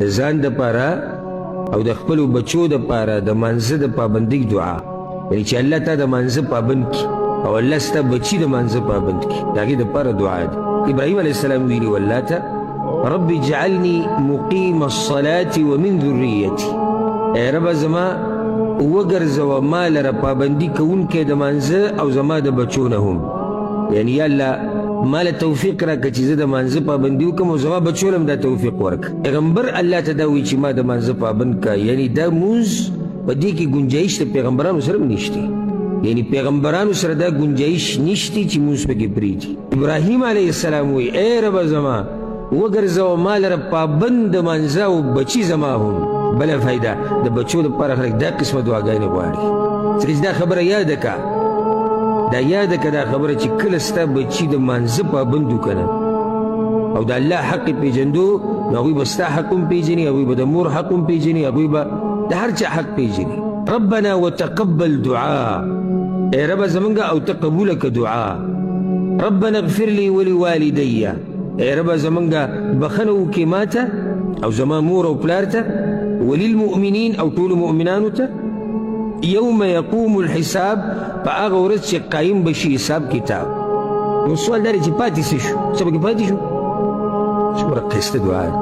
د ځان دپاره او د خپلو بچو دپاره د مانځه د پابندۍ دعا، یعنې چې الله تا د مانځه پابند کړي او الله ستا بچي د مانځه پابند کړي، د هغې دپاره دعا ده. ابراهیم علیه السلام ویلي و الله ته رب اجعلني مقیم الصلاة ومن ذریتي، ای ربه زما وګرځوه ما لره پابندي کوونکی د مانځه او زما د بچو نه هم، یعنې یا الله ما له توفیق راکړه چې زه د مانځه پابندي وکړم او زما بچو له هم دا توفیق ورکړه. پیغمبر الله ته دا وایي چې ما د مانځه پابند کړه، یعنې دا مونځ په دې کې ګنجایش د پیغمبرانو سره هم نشته، یعنی پیغمبرانو سره دا گنجایش نشتی چې مونږ پکې پرېږدي. ابراهیم علیه السلام وایي ای ربه زما وګرځوه ما لره پابند د مانځه او بچي زما هم. بله فایده د بچو دپاره خلک دا قسمه دعاګانې غواړي. ځکه چې دا خبره یاده که، دا یاده که دا خبره چې کله ستا بچي د مانځه پابند وو که نه او د الله حق یې پېژندو، نو هغوی به ستا حق هم پېژني، هغوی به د مور حق هم پېژني، هغوی به د هر چا حق پېژني. ربنا وتقبل دعاء، ای ربه زمونږه او ته قبوله که دعا. ربنا اغفر لي ولوالدي، ای ربه زمونږه بخنه وکړې ما ته او زما مور او پلار ته، وللمؤمنین او ټولو مؤمنانو ته، یوم یقوم الحساب، په هغه ورځ چې قایم بشي حساب کتاب. نو سوال دا دی چې پاتې څه شو؟ څه پکې پاتې شو؟ څومره ښایسته دعا ده.